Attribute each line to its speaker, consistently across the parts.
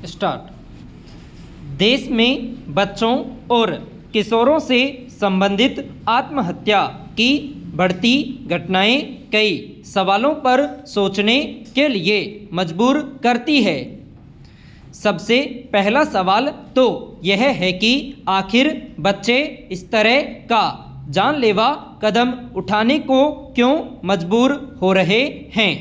Speaker 1: Start. देश में बच्चों और किशोरों से संबंधित आत्महत्या की बढ़ती घटनाएं कई सवालों पर सोचने के लिए मजबूर करती है। सबसे पहला सवाल तो यह है कि आखिर बच्चे इस तरह का जानलेवा कदम उठाने को क्यों मजबूर हो रहे हैं।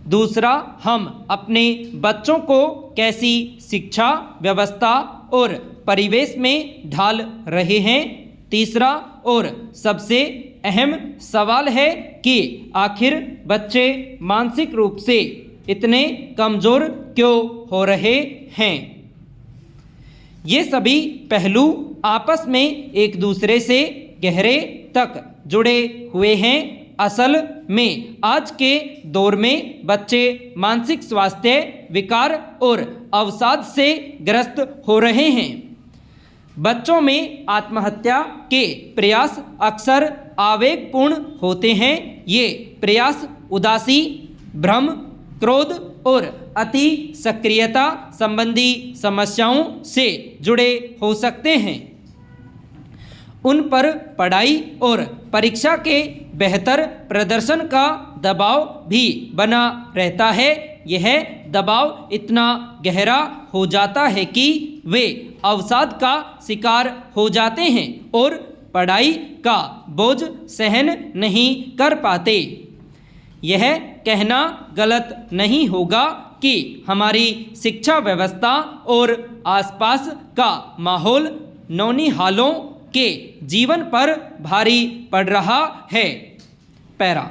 Speaker 1: दूसरा, हम अपने बच्चों को कैसी शिक्षा व्यवस्था और परिवेश में ढाल रहे हैं। तीसरा और सबसे अहम सवाल है कि आखिर बच्चे मानसिक रूप से इतने कमज़ोर क्यों हो रहे हैं। ये सभी पहलू आपस में एक दूसरे से गहरे तक जुड़े हुए हैं। असल में आज के दौर में बच्चे मानसिक स्वास्थ्य विकार और अवसाद से ग्रस्त हो रहे हैं। बच्चों में आत्महत्या के प्रयास अक्सर आवेगपूर्ण होते हैं। ये प्रयास उदासी, भ्रम, क्रोध और अति सक्रियता संबंधी समस्याओं से जुड़े हो सकते हैं। उन पर पढ़ाई और परीक्षा के बेहतर प्रदर्शन का दबाव भी बना रहता है। यह दबाव इतना गहरा हो जाता है कि वे अवसाद का शिकार हो जाते हैं और पढ़ाई का बोझ सहन नहीं कर पाते। यह कहना गलत नहीं होगा कि हमारी शिक्षा व्यवस्था और आसपास का माहौल नौनिहालों के जीवन पर भारी पड़ रहा है। पैरा।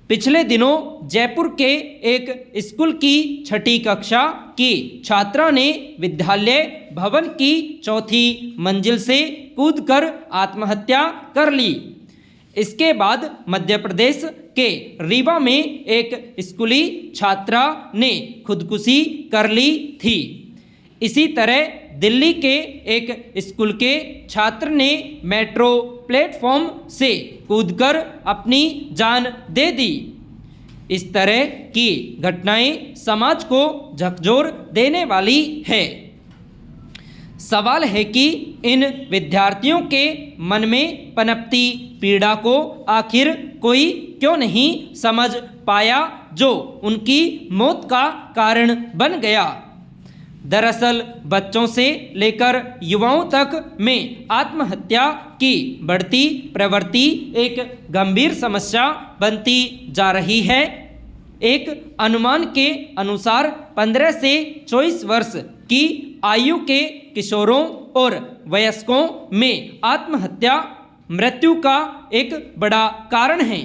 Speaker 1: पिछले दिनों जयपुर के एक स्कूल की 6ठी कक्षा की छात्रा ने विद्यालय भवन की 4थी मंजिल से कूदकर आत्महत्या कर ली। इसके बाद मध्य प्रदेश के रीवा में एक स्कूली छात्रा ने खुदकुशी कर ली थी। इसी तरह दिल्ली के एक स्कूल के छात्र ने मेट्रो प्लेटफॉर्म से कूदकर अपनी जान दे दी। इस तरह की घटनाएं समाज को झकझोर देने वाली है। सवाल है कि इन विद्यार्थियों के मन में पनपती पीड़ा को आखिर कोई क्यों नहीं समझ पाया, जो उनकी मौत का कारण बन गया। दरअसल बच्चों से लेकर युवाओं तक में आत्महत्या की बढ़ती प्रवृत्ति एक गंभीर समस्या बनती जा रही है। एक अनुमान के अनुसार 15 से 24 वर्ष की आयु के किशोरों और वयस्कों में आत्महत्या मृत्यु का एक बड़ा कारण है।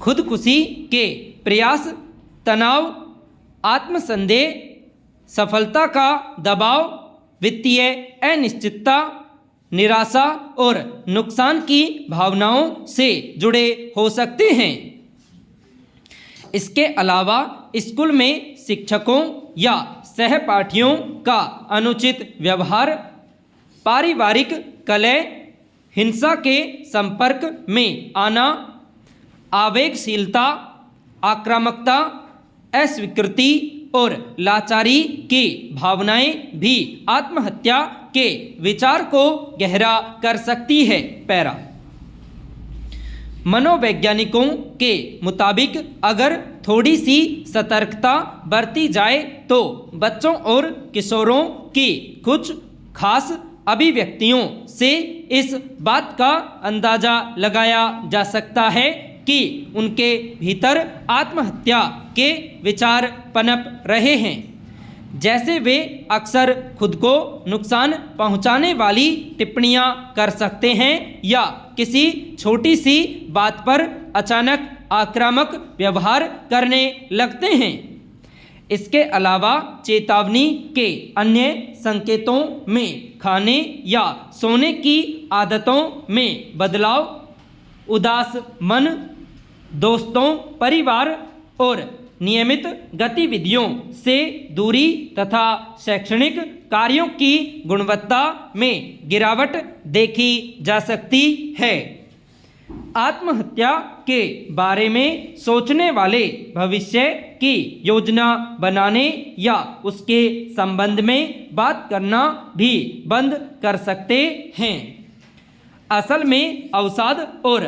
Speaker 1: खुदकुशी के प्रयास, तनाव, आत्मसंदेह, सफलता का दबाव, वित्तीय अनिश्चितता, निराशा और नुकसान की भावनाओं से जुड़े हो सकते हैं। इसके अलावा स्कूल में शिक्षकों या सहपाठियों का अनुचित व्यवहार, पारिवारिक कलह, हिंसा के संपर्क में आना, आवेगशीलता, आक्रामकता, अस्वीकृति और लाचारी की भावनाएं भी आत्महत्या के विचार को गहरा कर सकती है। पैरा। मनोवैज्ञानिकों के मुताबिक अगर थोड़ी सी सतर्कता बरती जाए तो बच्चों और किशोरों की कुछ खास अभिव्यक्तियों से इस बात का अंदाजा लगाया जा सकता है कि उनके भीतर आत्महत्या के विचार पनप रहे हैं। जैसे वे अक्सर खुद को नुकसान पहुंचाने वाली टिप्पणियां कर सकते हैं या किसी छोटी सी बात पर अचानक आक्रामक व्यवहार करने लगते हैं। इसके अलावा चेतावनी के अन्य संकेतों में खाने या सोने की आदतों में बदलाव, उदास मन, दोस्तों, परिवार और नियमित गतिविधियों से दूरी तथा शैक्षणिक कार्यों की गुणवत्ता में गिरावट देखी जा सकती है। आत्महत्या के बारे में सोचने वाले भविष्य की योजना बनाने या उसके संबंध में बात करना भी बंद कर सकते हैं। असल में अवसाद और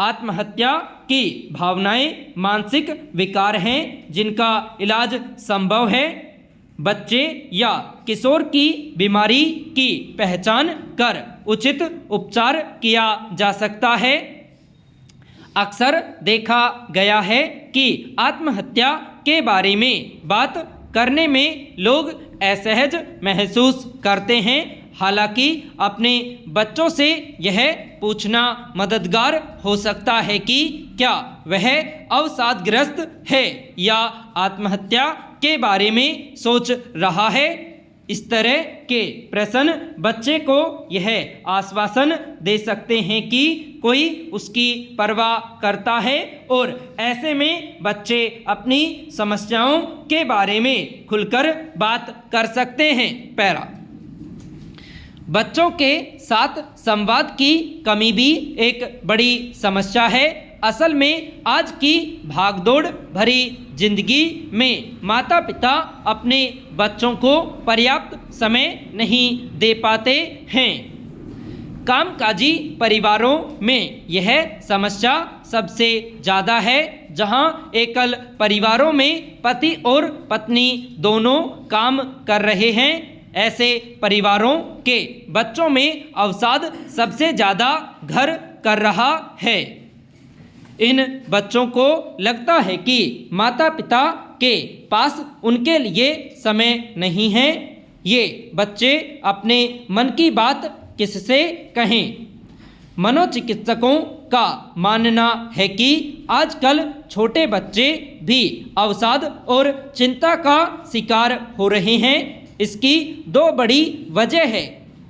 Speaker 1: आत्महत्या की भावनाएं मानसिक विकार हैं जिनका इलाज संभव है। बच्चे या किशोर की बीमारी की पहचान कर उचित उपचार किया जा सकता है। अक्सर देखा गया है कि आत्महत्या के बारे में बात करने में लोग असहज महसूस करते हैं। हालांकि अपने बच्चों से यह पूछना मददगार हो सकता है कि क्या वह अवसादग्रस्त है या आत्महत्या के बारे में सोच रहा है। इस तरह के प्रश्न बच्चे को यह आश्वासन दे सकते हैं कि कोई उसकी परवाह करता है और ऐसे में बच्चे अपनी समस्याओं के बारे में खुलकर बात कर सकते हैं। पैरा बच्चों के साथ संवाद की कमी भी एक बड़ी समस्या है। असल में आज की भागदौड़ भरी जिंदगी में माता पिता अपने बच्चों को पर्याप्त समय नहीं दे पाते हैं। कामकाजी परिवारों में यह समस्या सबसे ज़्यादा है, जहां एकल परिवारों में पति और पत्नी दोनों काम कर रहे हैं। ऐसे परिवारों के बच्चों में अवसाद सबसे ज़्यादा घर कर रहा है। इन बच्चों को लगता है कि माता पिता के पास उनके लिए समय नहीं है। ये बच्चे अपने मन की बात किससे कहें। मनोचिकित्सकों का मानना है कि आजकल छोटे बच्चे भी अवसाद और चिंता का शिकार हो रहे हैं। इसकी दो बड़ी वजह है।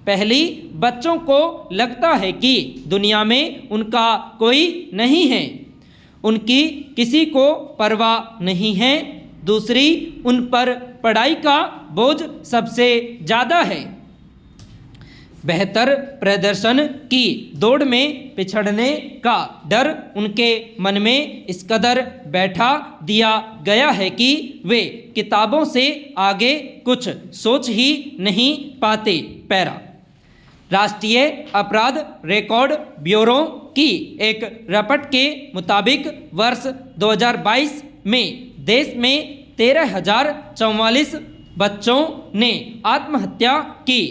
Speaker 1: पहली, बच्चों को लगता है कि दुनिया में उनका कोई नहीं है, उनकी किसी को परवाह नहीं है। दूसरी, उन पर पढ़ाई का बोझ सबसे ज़्यादा है। बेहतर प्रदर्शन की दौड़ में पिछड़ने का डर उनके मन में इस कदर बैठा दिया गया है कि वे किताबों से आगे कुछ सोच ही नहीं पाते। पैरा राष्ट्रीय अपराध रिकॉर्ड ब्यूरो की एक रिपोर्ट के मुताबिक वर्ष 2022 में देश में 13,044 बच्चों ने आत्महत्या की।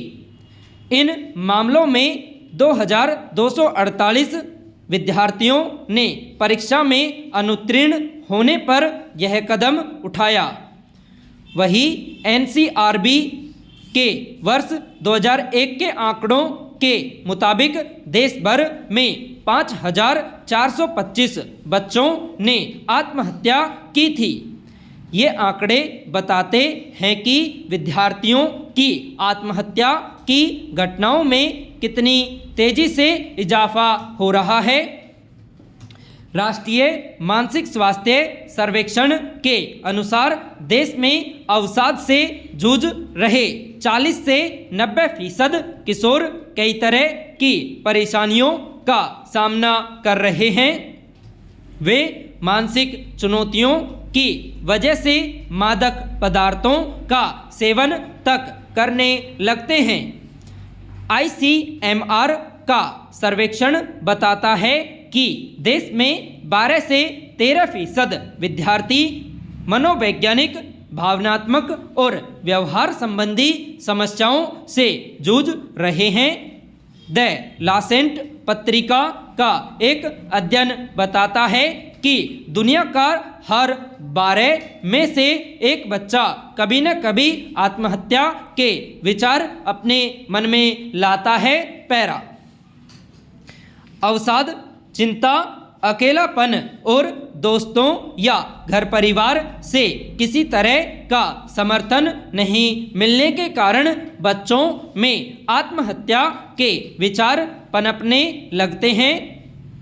Speaker 1: इन मामलों में 2,248 विद्यार्थियों ने परीक्षा में अनुत्तीर्ण होने पर यह कदम उठाया। वही एनसीआरबी के वर्ष 2001 के आंकड़ों के मुताबिक देश भर में 5,425 बच्चों ने आत्महत्या की थी। ये आंकड़े बताते हैं कि विद्यार्थियों की आत्महत्या की घटनाओं में कितनी तेजी से इजाफा हो रहा है। राष्ट्रीय मानसिक स्वास्थ्य सर्वेक्षण के अनुसार देश में अवसाद से जूझ रहे 40 से 90% किशोर कई तरह की परेशानियों का सामना कर रहे हैं। वे मानसिक चुनौतियों की वजह से मादक पदार्थों का सेवन तक करने लगते हैं। ICMR का सर्वेक्षण बताता है कि देश में 12 से 13% विद्यार्थी मनोवैज्ञानिक, भावनात्मक और व्यवहार संबंधी समस्याओं से जूझ रहे हैं। द लासेंट पत्रिका का एक अध्ययन बताता है कि दुनिया का हर 12 में से एक बच्चा कभी न कभी आत्महत्या के विचार अपने मन में लाता है। पैरा अवसाद, चिंता, अकेलापन और दोस्तों या घर परिवार से किसी तरह का समर्थन नहीं मिलने के कारण बच्चों में आत्महत्या के विचार पनपने लगते हैं।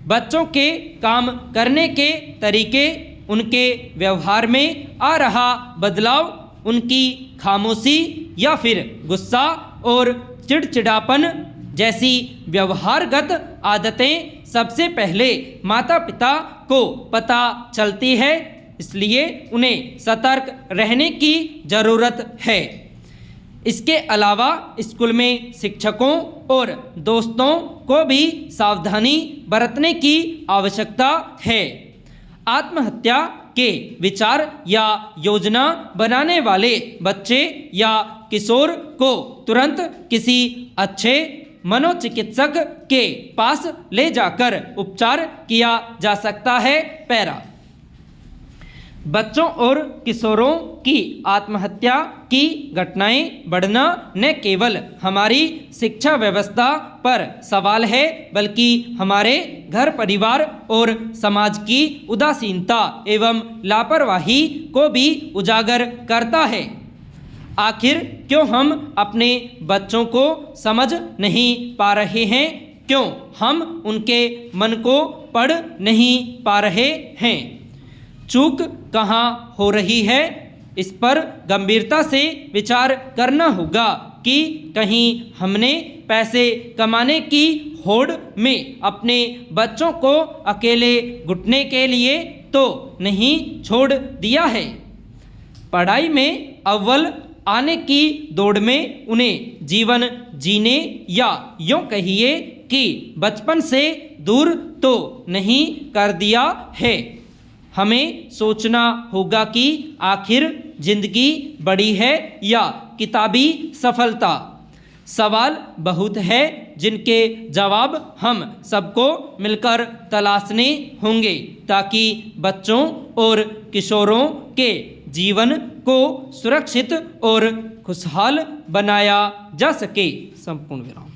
Speaker 1: बच्चों के काम करने के तरीके, उनके व्यवहार में आ रहा बदलाव, उनकी खामोशी या फिर गुस्सा और चिड़चिड़ापन जैसी व्यवहारगत आदतें सबसे पहले माता पिता को पता चलती है, इसलिए उन्हें सतर्क रहने की ज़रूरत है। इसके अलावा स्कूल में शिक्षकों और दोस्तों को भी सावधानी बरतने की आवश्यकता है। आत्महत्या के विचार या योजना बनाने वाले बच्चे या किशोर को तुरंत किसी अच्छे मनोचिकित्सक के पास ले जाकर उपचार किया जा सकता है। पैरा बच्चों और किशोरों की आत्महत्या की घटनाएं बढ़ना न केवल हमारी शिक्षा व्यवस्था पर सवाल है, बल्कि हमारे घर परिवार और समाज की उदासीनता एवं लापरवाही को भी उजागर करता है। आखिर क्यों हम अपने बच्चों को समझ नहीं पा रहे हैं? क्यों हम उनके मन को पढ़ नहीं पा रहे हैं? चूक कहाँ हो रही है? इस पर गंभीरता से विचार करना होगा कि कहीं हमने पैसे कमाने की होड़ में अपने बच्चों को अकेले घुटने के लिए तो नहीं छोड़ दिया है। पढ़ाई में अव्वल आने की दौड़ में उन्हें जीवन जीने या यूँ कहिए कि बचपन से दूर तो नहीं कर दिया है। हमें सोचना होगा कि आखिर जिंदगी बड़ी है या किताबी सफलता। सवाल बहुत है जिनके जवाब हम सबको मिलकर तलाशने होंगे, ताकि बच्चों और किशोरों के जीवन को सुरक्षित और खुशहाल बनाया जा सके। संपूर्ण विराम।